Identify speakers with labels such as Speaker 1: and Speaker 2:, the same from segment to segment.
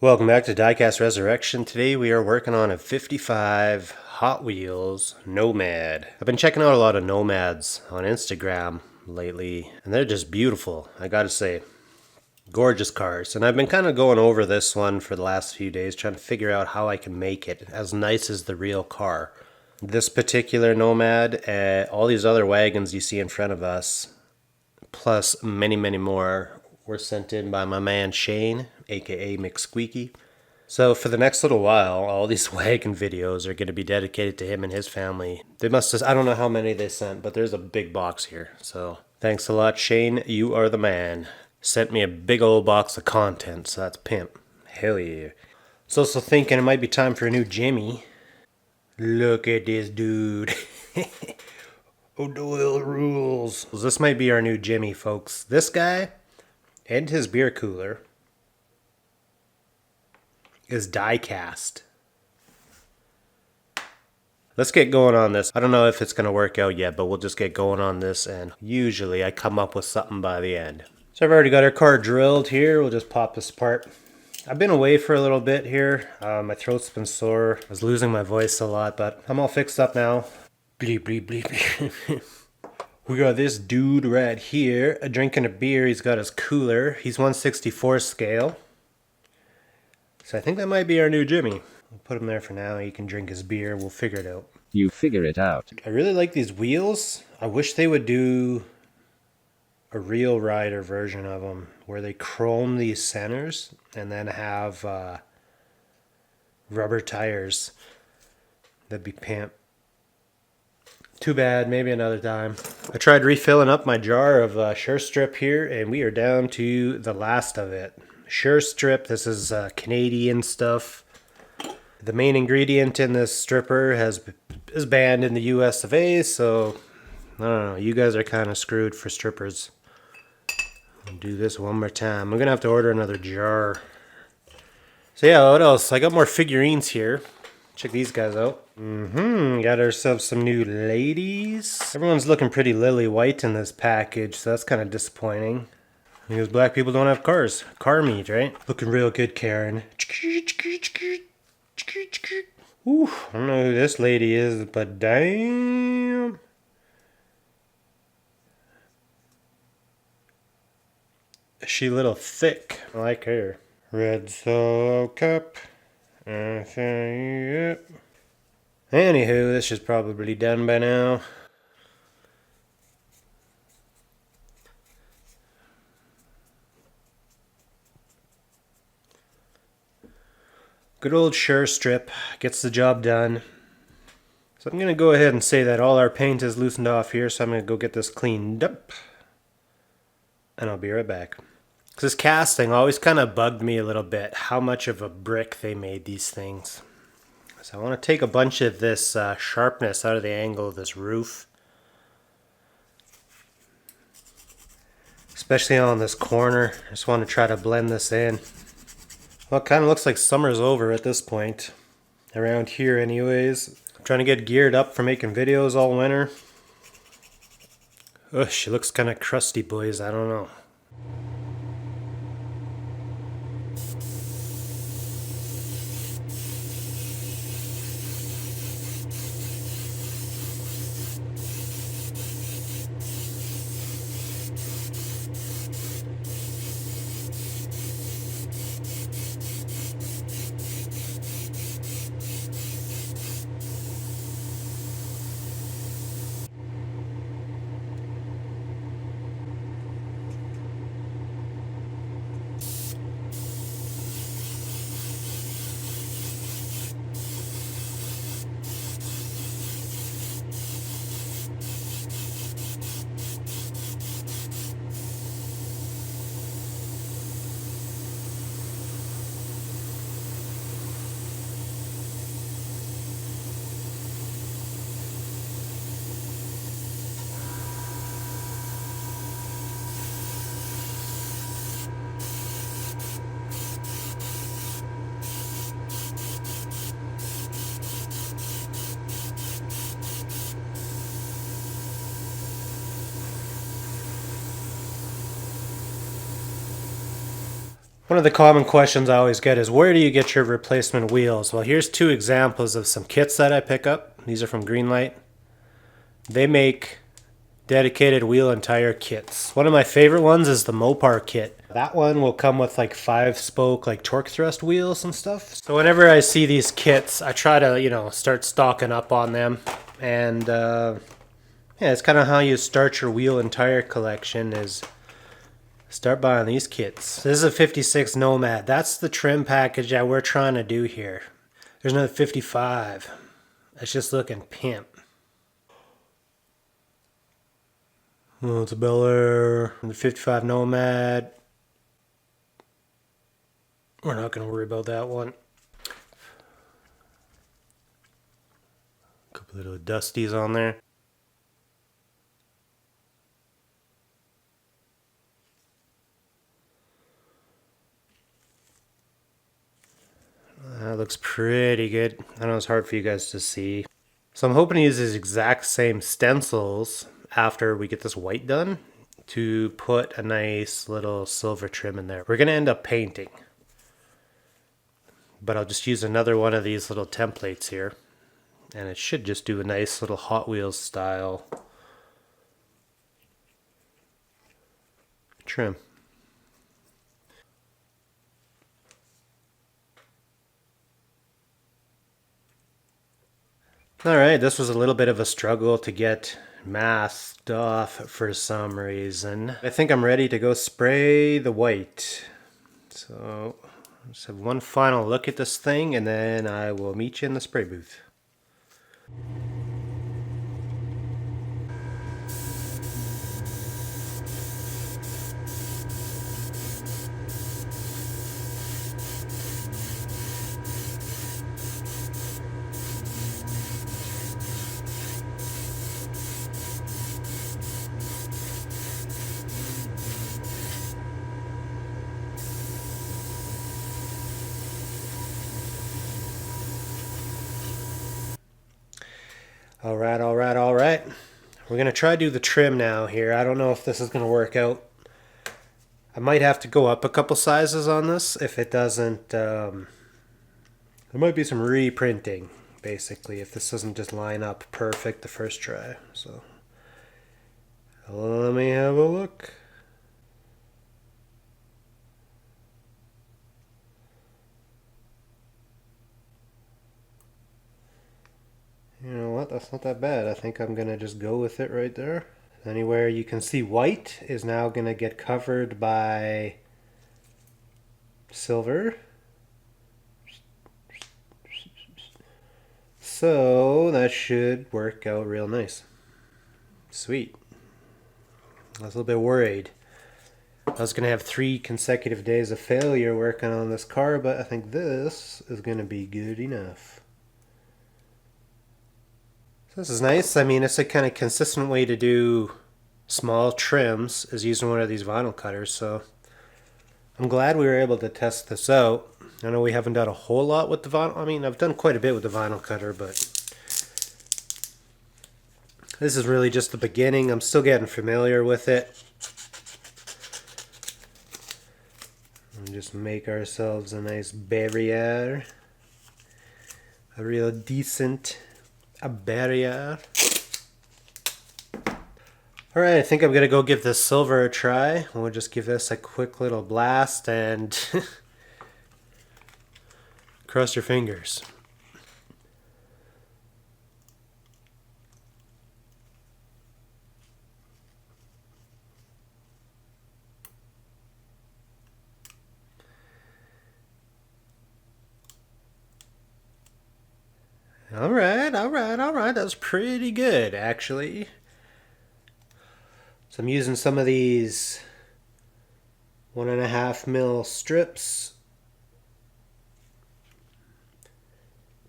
Speaker 1: Welcome back to Diecast Resurrection. Today we are working on a 55 Hot Wheels Nomad. I've been checking out a lot of Nomads on Instagram lately, and they're just beautiful, I gotta say. Gorgeous cars. And I've been kind of going over this one for the last few days, trying to figure out how I can make it as nice as the real car. This particular Nomad, all these other wagons you see in front of us, plus many, many more, were sent in by my man Shane, aka McSqueaky. So for the next little while, all these wagon videos are going to be dedicated to him and his family. They must have, I don't know how many they sent, but there's a big box here. So thanks a lot, Shane. You are the man. Sent me a big old box of content, so that's pimp. Hell yeah. So thinking it might be time for a new Jimmy. Look at this dude. O'Doyle rules. This might be our new Jimmy, folks. This guy and his beer cooler is Diecast. Let's get going on this. I don't know if it's going to work out yet, but we'll just get going on this, and usually I come up with something by the end. So I've already got our car drilled here. We'll just pop this apart. I've been away for a little bit here. My throat's been sore. I was losing my voice a lot, but I'm all fixed up now. Bleep, bleep, bleep. We got this dude right here drinking a beer. He's got his cooler. He's 1/64 scale. So I think that might be our new Jimmy. We'll put him there for now. He can drink his beer. We'll figure it out.
Speaker 2: You figure it out.
Speaker 1: I really like these wheels. I wish they would do a real rider version of them where they chrome these centers and then have rubber tires. That'd be pimp. Too bad, maybe another time. I tried refilling up my jar of Sure Strip here, and we are down to the last of it. Sure Strip, this is Canadian stuff. The main ingredient in this stripper is banned in the US of A, so I don't know, you guys are kind of screwed for strippers. I'll do this one more time. I'm gonna have to order another jar. So yeah, what else? I got more figurines here. Check these guys out. Got ourselves some new ladies. Everyone's looking pretty lily white in this package, so that's kind of disappointing. Because black people don't have cars. Car meat, right? Looking real good, Karen. Ooh, I don't know who this lady is, but damn. She a little thick. I like her. Red Solo Cup. Anywho, this is probably done by now. Good old Sure Strip gets the job done. So I'm going to go ahead and say that all our paint is loosened off here, so I'm going to go get this cleaned up. And I'll be right back. Because this casting always kind of bugged me a little bit, how much of a brick they made these things. So I want to take a bunch of this sharpness out of the angle of this roof. Especially on this corner. I just want to try to blend this in. Well, it kind of looks like summer's over at this point. Around here anyways. I'm trying to get geared up for making videos all winter. Ugh, she looks kind of crusty, boys. I don't know. One of the common questions I always get is, where do you get your replacement wheels? Well, here's two examples of some kits that I pick up. These are from Greenlight. They make dedicated wheel and tire kits. One of my favorite ones is the Mopar kit. That one will come with like 5-spoke like torque thrust wheels and stuff. So whenever I see these kits, I try to, start stocking up on them. And yeah, it's kind of how you start your wheel and tire collection, is start buying these kits. This is a 56 Nomad. That's the trim package that we're trying to do here. There's another 55. It's just looking pimp. Oh, it's a Bel Air. The 55 Nomad. We're not going to worry about that one. A couple little dusties on there. That looks pretty good. I know it's hard for you guys to see. So I'm hoping to use these exact same stencils after we get this white done to put a nice little silver trim in there. We're going to end up painting, but I'll just use another one of these little templates here, and it should just do a nice little Hot Wheels style trim. Alright, this was a little bit of a struggle to get masked off for some reason. I think I'm ready to go spray the white. So, let's have one final look at this thing, and then I will meet you in the spray booth. Alright. We're going to try to do the trim now here. I don't know if this is going to work out. I might have to go up a couple sizes on this if it doesn't. There might be some reprinting, basically, if this doesn't just line up perfect the first try. So, let me have a look. You know what, that's not that bad. I think I'm going to just go with it right there. Anywhere you can see white is now going to get covered by silver. So that should work out real nice. Sweet. I was a little bit worried. I was going to have 3 consecutive days of failure working on this car, but I think this is going to be good enough. This is nice. I mean, it's a kind of consistent way to do small trims, is using one of these vinyl cutters. So I'm glad we were able to test this out. I know we haven't done a whole lot with the vinyl. I mean, I've done quite a bit with the vinyl cutter, but this is really just the beginning. I'm still getting familiar with it. And just make ourselves a nice barrier. A real decent barrier. Alright, I think I'm going to go give this silver a try. We'll just give this a quick little blast and cross your fingers. Alright. That was pretty good, actually. So I'm using some of these 1.5 mil strips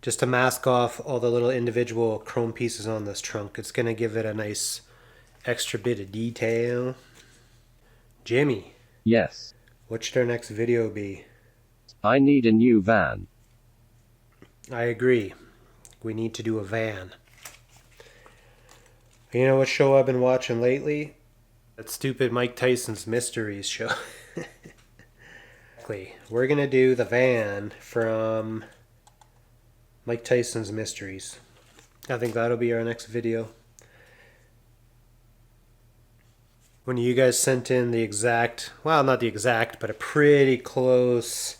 Speaker 1: just to mask off all the little individual chrome pieces on this trunk. It's going to give it a nice extra bit of detail. Jimmy.
Speaker 2: Yes.
Speaker 1: What should our next video be?
Speaker 2: I need a new van.
Speaker 1: I agree. We need to do a van. You know what show I've been watching lately? That stupid Mike Tyson's Mysteries show. exactly. We're going to do the van from Mike Tyson's Mysteries. I think that'll be our next video. When you guys sent in the exact, well, not the exact, but a pretty close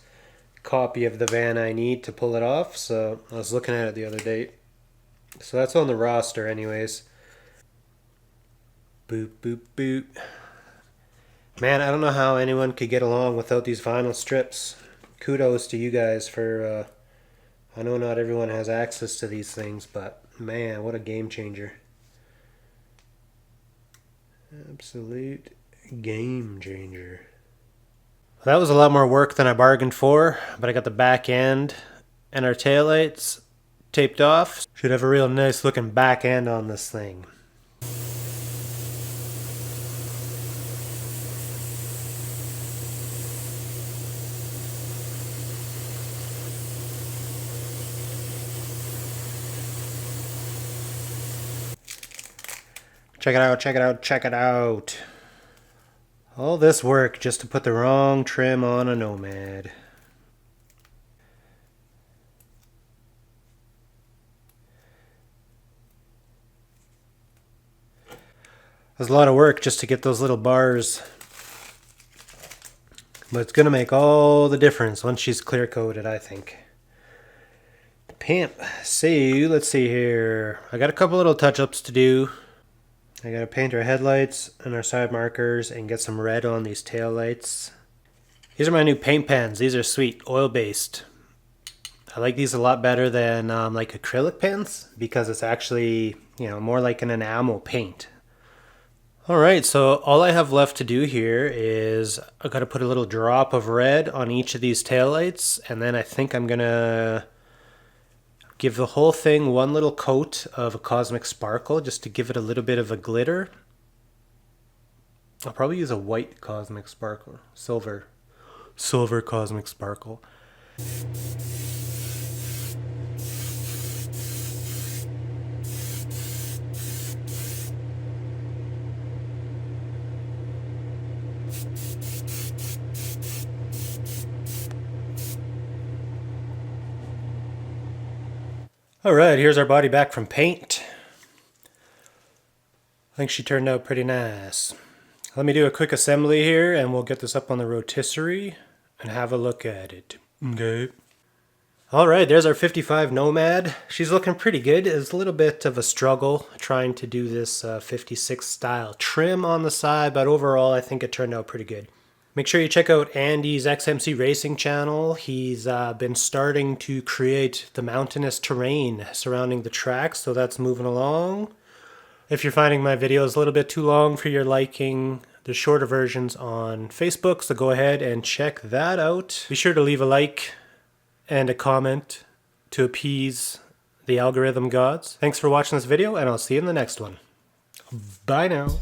Speaker 1: copy of the van I need to pull it off. So I was looking at it the other day. So that's on the roster anyways. Boop, boop, boop. Man, I don't know how anyone could get along without these vinyl strips. Kudos to you guys for, I know not everyone has access to these things, but man, what a game changer. Absolute game changer. That was a lot more work than I bargained for, but I got the back end and our taillights taped off. Should have a real nice looking back end on this thing. Check it out, check it out, check it out. All this work just to put the wrong trim on a Nomad. There's a lot of work just to get those little bars. But it's going to make all the difference once she's clear coated, I think. Pimp. See, let's see here. I got a couple little touch-ups to do. I gotta paint our headlights and our side markers and get some red on these tail lights. These are my new paint pens. These are sweet, oil-based. I like these a lot better than like acrylic pens because it's actually, more like an enamel paint. Alright, so all I have left to do here is I gotta put a little drop of red on each of these tail lights, and then I think I'm gonna give the whole thing one little coat of a cosmic sparkle just to give it a little bit of a glitter. I'll probably use a white cosmic sparkle. Silver cosmic sparkle. Alright, here's our body back from paint. I think she turned out pretty nice. Let me do a quick assembly here and we'll get this up on the rotisserie and have a look at it. Okay. Alright, there's our 55 Nomad. She's looking pretty good. It's a little bit of a struggle trying to do this 56 style trim on the side, but overall I think it turned out pretty good. Make sure you check out Andy's XMC Racing channel. He's been starting to create the mountainous terrain surrounding the track, so that's moving along. If you're finding my videos a little bit too long for your liking, there's shorter versions on Facebook, so go ahead and check that out. Be sure to leave a like and a comment to appease the algorithm gods. Thanks for watching this video, and I'll see you in the next one. Bye now.